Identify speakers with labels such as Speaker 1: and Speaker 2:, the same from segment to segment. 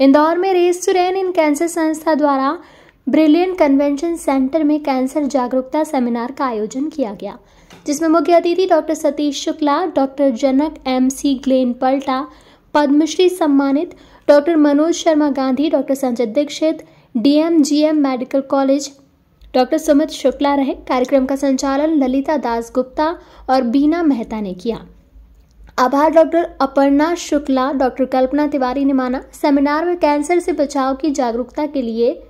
Speaker 1: इंदौर में race to rein in cancer संस्था द्वारा ब्रिलियंट कन्वेंशन सेंटर में कैंसर जागरूकता सेमिनार का आयोजन किया गया, जिसमें मुख्य अतिथि doctor Satish Shukla, doctor Janak MC ग्लेन पल्टा, पद्मश्री सम्मानित doctor Manoj Sharma Gandhi, doctor Sanjay Dixit, DMGM medical college, doctor Sumit Shukla रहे। कार्यक्रम का संचालन ललिता दास गुप्ता और बीना मेहता ने किया। आभार डॉक्टर अपर्णा शुक्ला, डॉक्टर कल्पना तिवारी ने माना। सेमिनार में कैंसर से बचाव की जागरूकता के लिए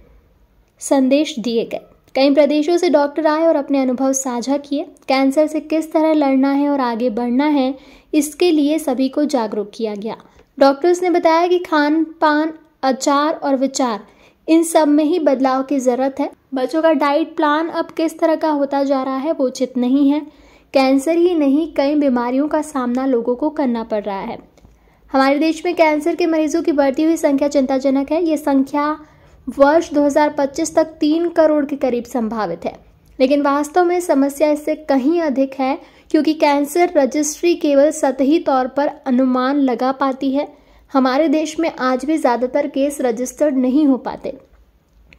Speaker 1: संदेश दिए गए। कई प्रदेशों से डॉक्टर आए और अपने अनुभव साझा किए। कैंसर से किस तरह लड़ना है और आगे बढ़ना है, इसके लिए सभी को जागरूक किया गया। डॉक्टर्स ने बताया कि खान पान, आचार और विचार, इन सब में ही बदलाव की जरूरत है। बच्चों का डाइट प्लान अब किस तरह का होता जा रहा है वो उचित नहीं है। कैंसर ही नहीं, कई बीमारियों का सामना लोगों को करना पड़ रहा है। हमारे देश में कैंसर के मरीजों की बढ़ती हुई संख्या चिंताजनक है। ये संख्या वर्ष 2025 तक 3 करोड़ के करीब संभावित है, लेकिन वास्तव में समस्या इससे कहीं अधिक है, क्योंकि कैंसर रजिस्ट्री केवल सतही तौर पर अनुमान लगा पाती है। हमारे देश में आज भी ज्यादातर केस रजिस्टर्ड नहीं हो पाते।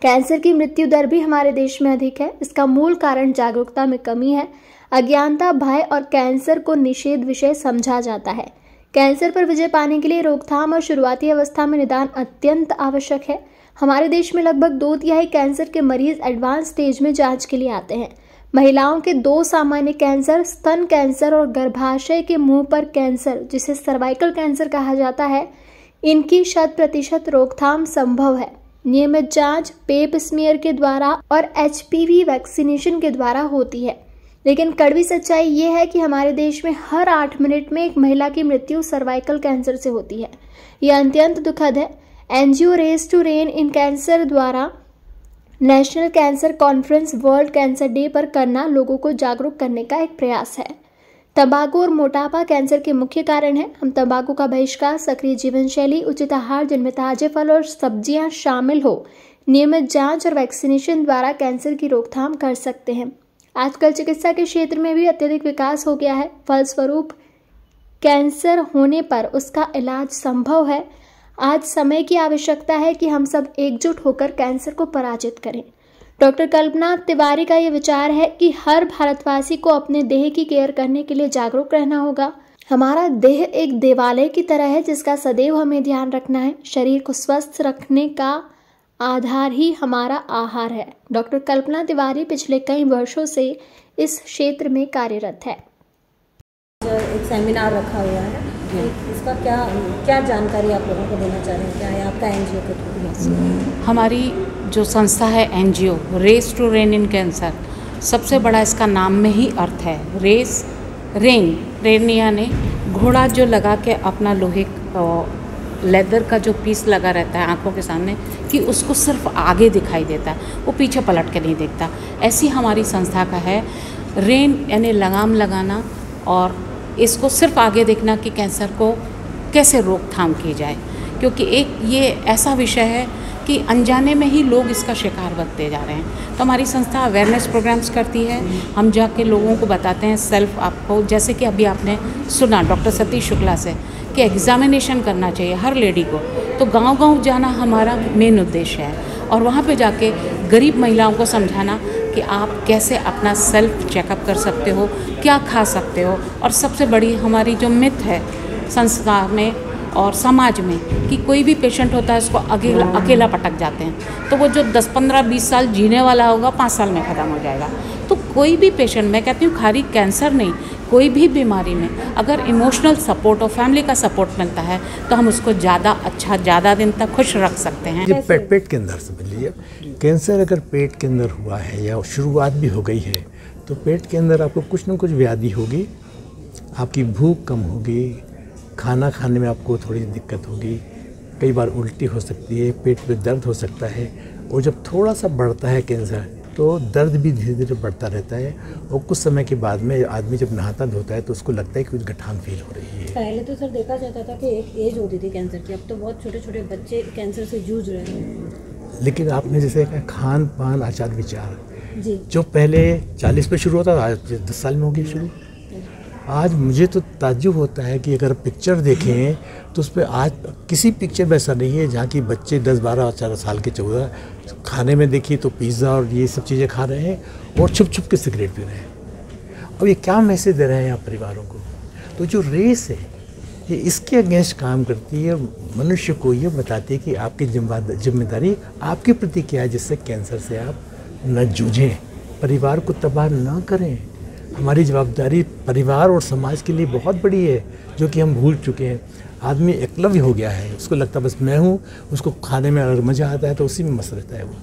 Speaker 1: कैंसर की मृत्यु दर भी हमारे देश में अधिक है। इसका मूल कारण जागरूकता में कमी है। अज्ञानता, भय और कैंसर को निषेध विषय समझा जाता है। कैंसर पर विजय पाने के लिए रोकथाम और शुरुआती अवस्था में निदान अत्यंत आवश्यक है। हमारे देश में लगभग 2/3 कैंसर के मरीज एडवांस स्टेज में जांच के लिए आते हैं। महिलाओं के 2 सामान्य कैंसर, स्तन कैंसर और गर्भाशय के मुंह पर कैंसर, जिसे सर्वाइकल कैंसर कहा जाता है, इनकी 100% रोकथाम संभव है। नियमित जांच पेप स्मीयर के द्वारा और HPV वैक्सीनेशन के द्वारा होती है। लेकिन कड़वी सच्चाई ये है कि हमारे देश में हर 8 मिनट में एक महिला की मृत्यु सर्वाइकल कैंसर से होती है। यह अत्यंत दुखद है। NGO race to rein in cancer द्वारा national cancer conference world cancer day पर करना लोगों को जागरूक करने का एक प्रयास है। तंबाकू और मोटापा कैंसर के मुख्य कारण है। हम तंबाकू का बहिष्कार, सक्रिय जीवन शैली, उचित आहार जिनमें ताजे फल और सब्जियां शामिल हो, नियमित जांच और वैक्सीनेशन द्वारा कैंसर की रोकथाम कर सकते हैं। आजकल चिकित्सा के क्षेत्र में भी अत्यधिक विकास हो गया है। फलस्वरूप कैंसर होने पर उसका इलाज संभव है। आज समय की आवश्यकता है कि हम सब एकजुट होकर कैंसर को पराजित करें। डॉक्टर कल्पना तिवारी का ये विचार है कि हर भारतवासी को अपने देह की केयर करने के लिए जागरूक रहना होगा। हमारा देह एक देवालय की तरह है, जिसका सदैव हमें ध्यान रखना है। शरीर को स्वस्थ रखने का आधार ही हमारा आहार है। डॉक्टर कल्पना तिवारी पिछले कई वर्षों से इस क्षेत्र में कार्यरत है।
Speaker 2: एक सेमिनार रखा हुआ है, इसका क्या जानकारी आप लोगों को देना चाह रहे हैं? क्या है आपका NGO के थ्रू?
Speaker 3: हमारी जो संस्था है NGO race to rein in cancer, सबसे बड़ा इसका नाम में ही अर्थ है। रेस, रेन यानी घोड़ा जो लगा के अपना लोहे लेदर का जो पीस लगा रहता है आंखों के सामने, कि उसको सिर्फ आगे दिखाई देता है, वो पीछे पलट के नहीं देखता। ऐसी हमारी संस्था का है। रेन यानी लगाम लगाना और इसको सिर्फ आगे देखना कि कैंसर को कैसे रोकथाम की जाए, क्योंकि एक ये ऐसा विषय है कि अनजाने में ही लोग इसका शिकार बनते जा रहे हैं। तो हमारी संस्था अवेयरनेस प्रोग्राम्स करती है। हम जाके लोगों को बताते हैं सेल्फ आपको, जैसे कि अभी आपने सुना डॉक्टर सतीश शुक्ला से कि एग्जामिनेशन करना चाहिए हर लेडी को, तो गांव-गांव जाना हमारा मेन उद्देश्य है और वहाँ पे जाके गरीब महिलाओं को समझाना कि आप कैसे अपना सेल्फ चेकअप कर सकते हो, क्या खा सकते हो। और सबसे बड़ी हमारी जो मिथ है संस्था में और समाज में कि कोई भी पेशेंट होता है उसको अकेला पटक जाते हैं, तो वो जो 10, 15, 20 साल जीने वाला होगा 5 साल में ख़त्म हो जाएगा। तो कोई भी पेशेंट, मैं कहती हूँ खाली कैंसर नहीं, कोई भी बीमारी में अगर इमोशनल सपोर्ट और फैमिली का सपोर्ट मिलता है तो हम उसको ज़्यादा दिन तक खुश रख सकते हैं।
Speaker 4: पेट के अंदर समझ लीजिए, कैंसर अगर पेट के अंदर हुआ है या शुरुआत भी हो गई है, तो पेट के अंदर आपको कुछ न कुछ व्याधि होगी। आपकी भूख कम होगी, खाना खाने में आपको थोड़ी दिक्कत होगी, कई बार उल्टी हो सकती है, पेट में दर्द हो सकता है। और जब थोड़ा सा बढ़ता है कैंसर तो दर्द भी धीरे धीरे बढ़ता रहता है और कुछ समय के बाद में आदमी जब नहाता धोता है तो उसको लगता है कि कुछ गठान फील हो रही है।
Speaker 2: पहले तो सर देखा जाता था कि एक एज होती थी कैंसर की, अब तो बहुत छोटे छोटे बच्चे कैंसर से जूझ रहे हैं।
Speaker 4: लेकिन आपने जैसे कहा खान पान आचार विचार
Speaker 2: जी,
Speaker 4: जो पहले 40 पे शुरू होता था आज 10 साल में हो गया शुरू। आज मुझे तो ताज्जुब होता है कि अगर पिक्चर देखें तो उस पर आज किसी पिक्चर में ऐसा नहीं है जहाँ की बच्चे 10, 12, 14 साल के 14 खाने में देखिए तो पिज़्ज़ा और ये सब चीज़ें खा रहे हैं और छुप छुप के सिगरेट पी रहे हैं। अब ये क्या मैसेज दे रहे हैं आप परिवारों को? तो जो रेस है ये इसके अगेंस्ट काम करती है, मनुष्य को ये बताती है कि आपकी जिम्मेदारी आपके प्रति क्या है, जिससे कैंसर से आप न जूझें, परिवार को तबाह न करें। हमारी जवाबदारी परिवार और समाज के लिए बहुत बड़ी है, जो कि हम भूल चुके हैं। आदमी एकलव्य हो गया है, उसको लगता है बस मैं हूँ, उसको खाने में अगर मज़ा आता है तो उसी में मस्त रहता है वो।